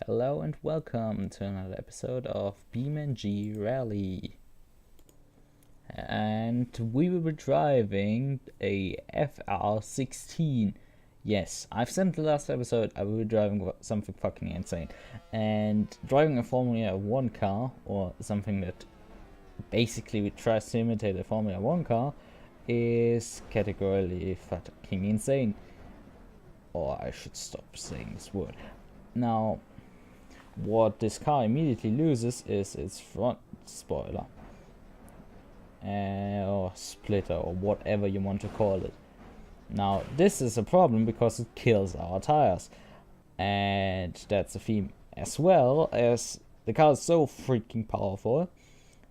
Hello and welcome to another episode of BeamNG.Rally. And we will be driving a FR16. Yes, I've said in the last episode I will be driving something fucking insane. And driving a Formula 1 car, or something that basically tries to imitate a Formula 1 car, is categorically fucking insane. Or I should stop saying this word. Now, what this car immediately loses is its front spoiler. Or splitter, or whatever you want to call it. Now, this is a problem because it kills our tires. And that's a theme. As well as the car is so freaking powerful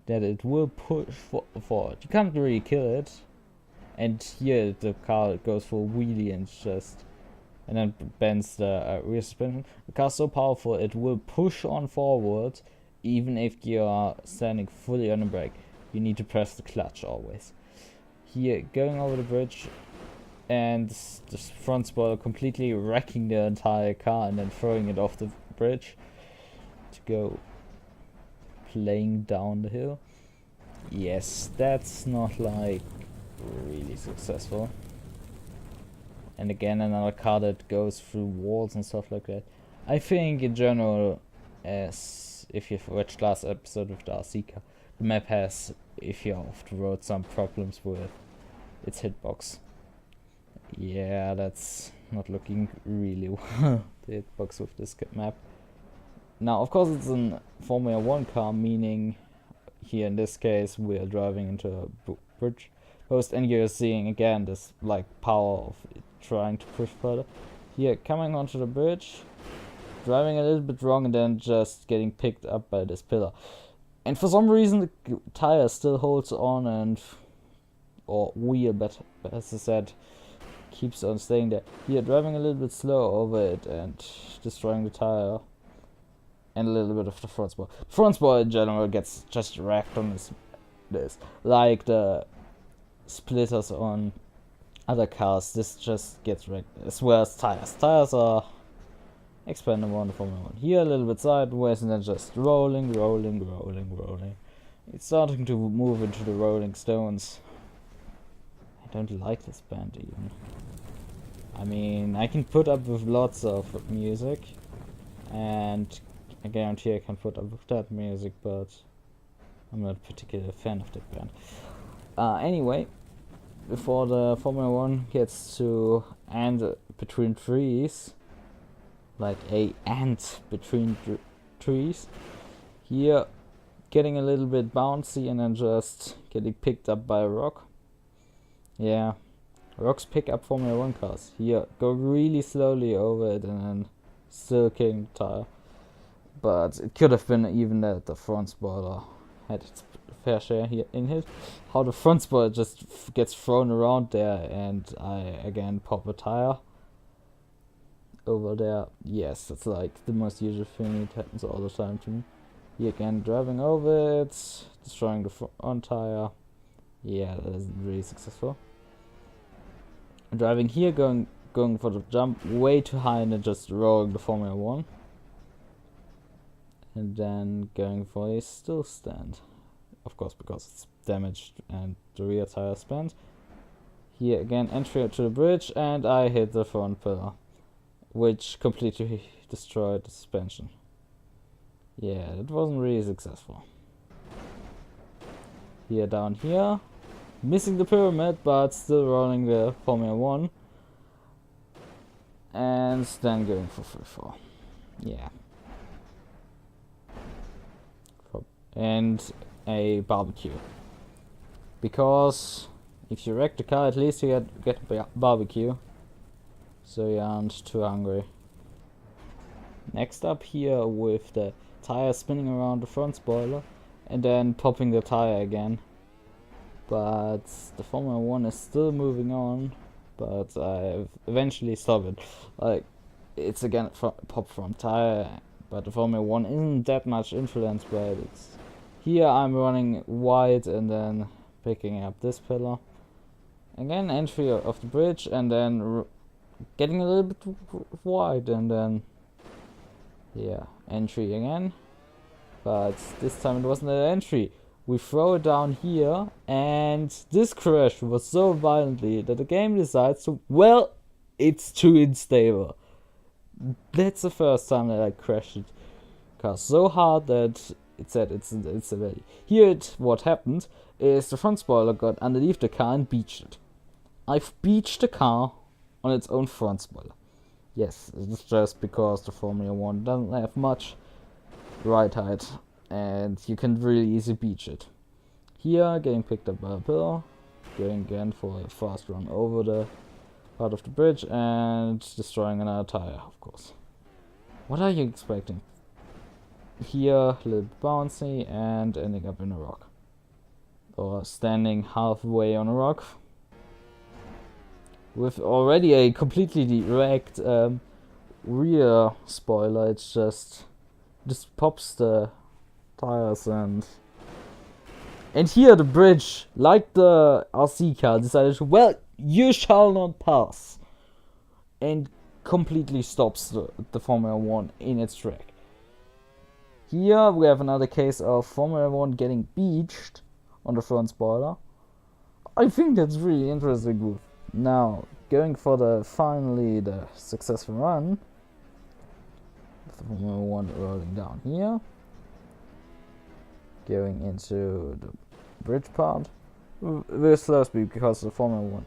that it will push forward. You can't really kill it. And here the car goes for a wheelie and then bends the rear suspension. The car's so powerful it will push on forward even if you are standing fully on the brake. You need to press the clutch always. Here, going over the bridge and the front spoiler completely wrecking the entire car and then throwing it off the bridge to go playing down the hill. Yes, that's not like really successful. And again, another car that goes through walls and stuff like that. I think in general, as if you've watched last episode of the RC car, the map has, if you're off the road, some problems with its hitbox. Yeah, that's not looking really well, the hitbox with this map. Now, of course, it's a Formula 1 car, meaning here in this case we are driving into a bridge post, and you're seeing again this like power of it trying to push further. Here, coming onto the bridge, driving a little bit wrong and then just getting picked up by this pillar. And for some reason the tire still holds on or wheel, but as I said, keeps on staying there. Here, driving a little bit slow over it and destroying the tire. And a little bit of the front spoiler. Front spoiler in general gets just wrecked on this. Like the splitters on other cars, this just gets wrecked, as well as tires. Tires are expendable on the Formula 1. Here a little bit sideways and then just rolling. It's starting to move into the Rolling Stones. I don't like this band even. I mean, I can put up with lots of music, and I guarantee I can put up with that music, but I'm not a particular fan of that band. Anyway, before the Formula 1 gets to end between trees, like a ant between trees, here getting a little bit bouncy and then just getting picked up by a rock. Yeah, rocks pick up Formula 1 cars. Here, go really slowly over it and then still killing the tire. But it could have been even that the front spoiler had its fair share here in hit. How the front spoiler just gets thrown around there and I again pop a tire over there. Yes, that's like the most usual thing. It happens all the time to me. Here again, driving over it, destroying the front tire. Yeah, that isn't really successful. Driving here, going for the jump way too high and then just rolling the Formula 1. And then going for a still stand. Of course, because it's damaged and the rear tire spent. Here again, entry to the bridge, and I hit the front pillar, which completely destroyed the suspension. Yeah, it wasn't really successful. Here, down here, missing the pyramid, but still rolling the Formula 1. And then going for free fall. Yeah. And a barbecue, because if you wreck the car, at least you get a barbecue, so you aren't too hungry. Next up, here with the tire spinning around the front spoiler and then popping the tire again, but the Formula 1 is still moving on, but I've eventually stopped it. Like, it's again pop from tire, but the Formula 1 isn't that much influenced by it. Here I'm running wide and then picking up this pillar. Again, entry of the bridge and then getting a little bit wide and then Yeah, entry again. But this time it wasn't an entry. We throw it down here, and this crash was so violently that the game decides to, well, it's too unstable. That's the first time that I crashed it car so hard that it said it's a rally. Here what happened is the front spoiler got underneath the car and beached it. I've beached the car on its own front spoiler. Yes, it's just because the Formula 1 doesn't have much ride height and you can really easily beach it. Here, getting picked up by a pillar, going again for a fast run over the part of the bridge and destroying another tire, of course. What are you expecting? Here, a little bit bouncy and ending up in a rock. Or standing halfway on a rock. With already a completely wrecked rear spoiler, it's just pops the tires and here the bridge, like the RC car, decided to, well, you shall not pass, and completely stops the Formula 1 in its track. Here we have another case of Formula 1 getting beached on the front spoiler. I think that's really interesting move. Now, going for the successful run, with the Formula 1 rolling down here, going into the bridge part, with slow speed because the Formula 1,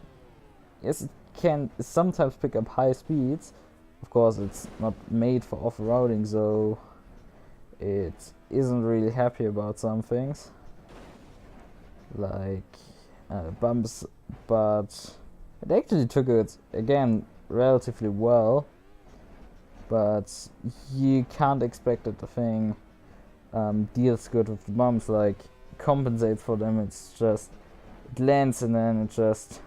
yes, it can sometimes pick up high speeds. Of course, it's not made for off-roading, so it isn't really happy about some things, like bumps, but it actually took it again relatively well. But you can't expect that the thing deals good with the bumps, like compensates for them. It's just, it lands and then it just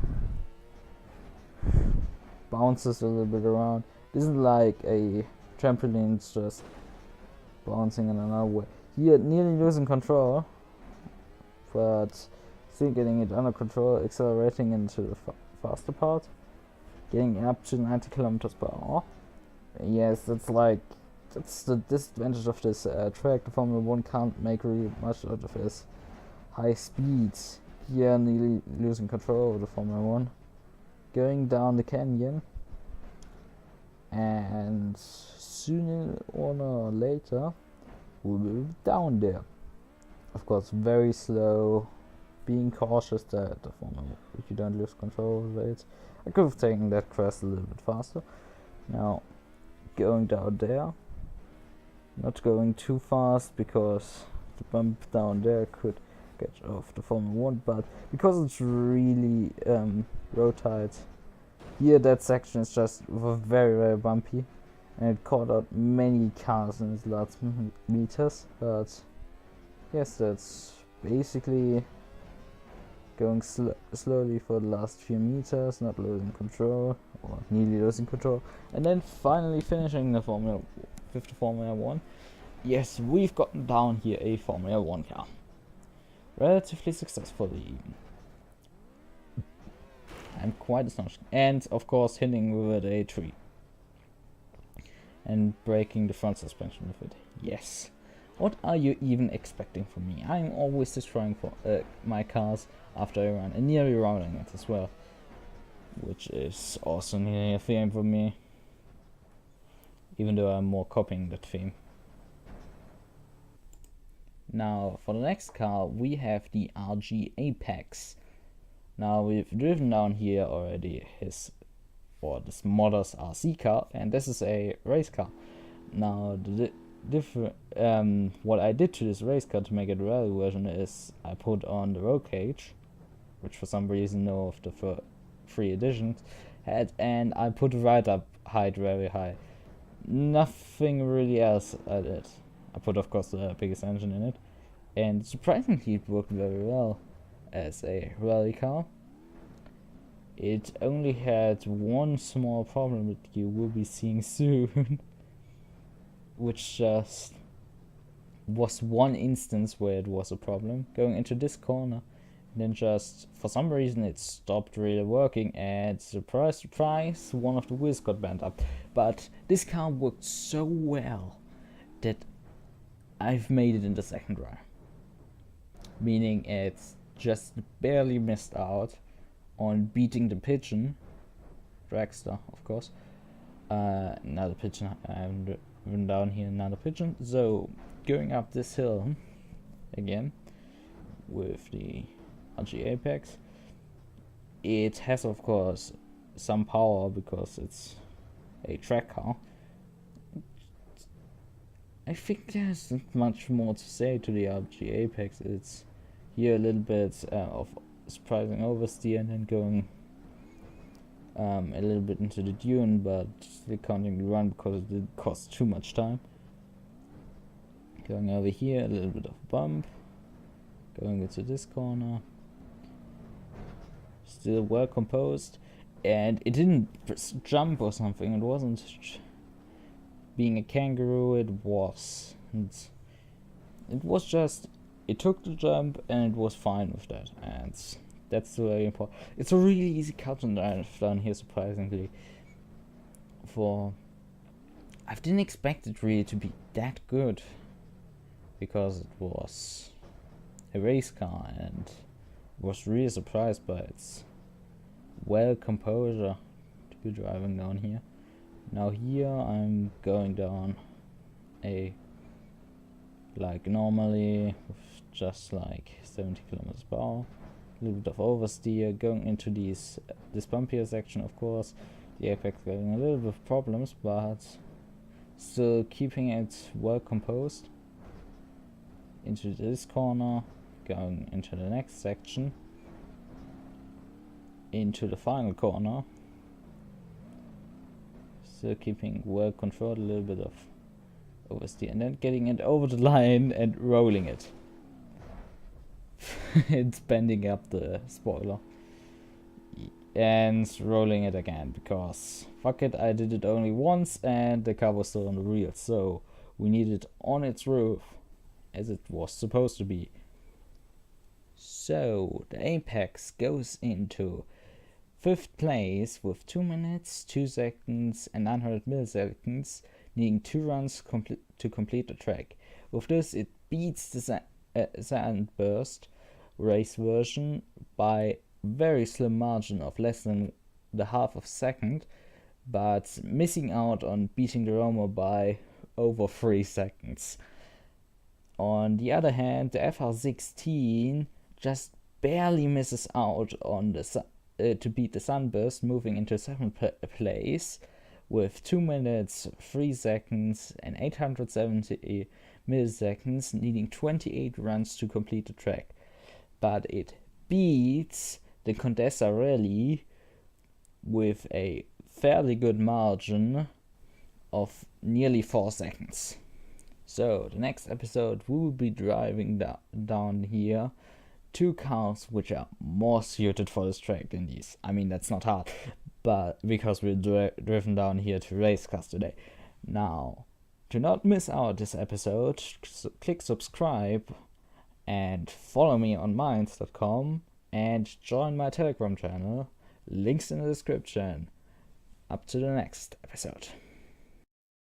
bounces a little bit around. It isn't like a trampoline, it's just bouncing in another way. Here, nearly losing control, but still getting it under control, accelerating into the faster part, getting up to 90 kilometers per hour. Yes, that's the disadvantage of this track. The Formula 1 can't make really much out of his high speeds. Here, nearly losing control over the Formula 1. Going down the canyon, and sooner or later we will be down there. Of course, very slow, being cautious that the Formula 1, if you don't lose control of it. I could have taken that crest a little bit faster. Now, going down there, not going too fast because the bump down there could catch off the Formula 1, but because it's really road tight, here that section is just very, very bumpy, and it caught out many cars in its last meters. But yes, that's basically going slowly for the last few meters, not losing control, or nearly losing control, and then finally finishing the Formula 1. Yes, we've gotten down here a Formula 1 car. Relatively successfully even. I'm quite astonished. And of course hitting with a tree. And breaking the front suspension with it. Yes. What are you even expecting from me? I'm always destroying my cars after I run, and nearly routing it as well. Which is also nearly a theme for me. Even though I'm more copying that theme. Now for the next car we have the RG Apex. Now we've driven down here already this modder's RC car, and this is a race car. Now the what I did to this race car to make it a rally version is I put on the roll cage, which for some reason no of the free editions had, and I put the ride up height very high. Nothing really else I did. I put of course the biggest engine in it, and surprisingly it worked very well as a rally car. It only had one small problem that you will be seeing soon, which just was one instance where it was a problem. Going into this corner, and then just for some reason it stopped really working, and surprise surprise, one of the wheels got bent up. But this car worked so well that I've made it in the second try. Meaning it's just barely missed out on beating the pigeon. Dragster, of course. Another pigeon. I haven't driven down here, another pigeon. So, going up this hill again with the RG Apex. It has, of course, some power because it's a track car. I think there's not much more to say to the RG Apex. It's here a little bit of surprising oversteer and then going a little bit into the dune, but still counting the run because it did cost too much time. Going over here, a little bit of bump. Going into this corner. Still well composed. And it didn't jump or something. It wasn't being a kangaroo. It was just, it took the jump and it was fine with that. And that's very important. It's a really easy cut that I've done here, surprisingly. I didn't expect it really to be that good, because it was a race car and was really surprised by its well composure to be driving down here. Now here I'm going down like normally with just like 70 kilometers per hour. A little bit of oversteer, going into this bumpier section, of course. The Apex getting a little bit of problems, but still keeping it well composed. Into this corner, going into the next section, into the final corner. Still keeping well controlled, a little bit of oversteer, and then getting it over the line and rolling it. It's bending up the spoiler and rolling it again, because fuck it, I did it only once and the car was still on the reel, so we need it on its roof as it was supposed to be. So the Apex goes into 5th place with 2 minutes, 2 seconds and 900 milliseconds, needing 2 runs to complete the track. With this it beats the Sandburst race version by very slim margin of less than the half of a second, but missing out on beating the Roma by over 3 seconds. On the other hand, the FR16 just barely misses out on the to beat the Sunburst, moving into 7th place with 2 minutes, 3 seconds and 870 milliseconds, needing 28 runs to complete the track. But it beats the Condesa Rally with a fairly good margin of nearly 4 seconds. So the next episode we will be driving down here 2 cars which are more suited for this track than these. I mean, that's not hard, but because we're driven down here to race cars today. Now, to not miss out this episode, click subscribe and follow me on minds.com and join my Telegram channel. Links in the description. Up to the next episode.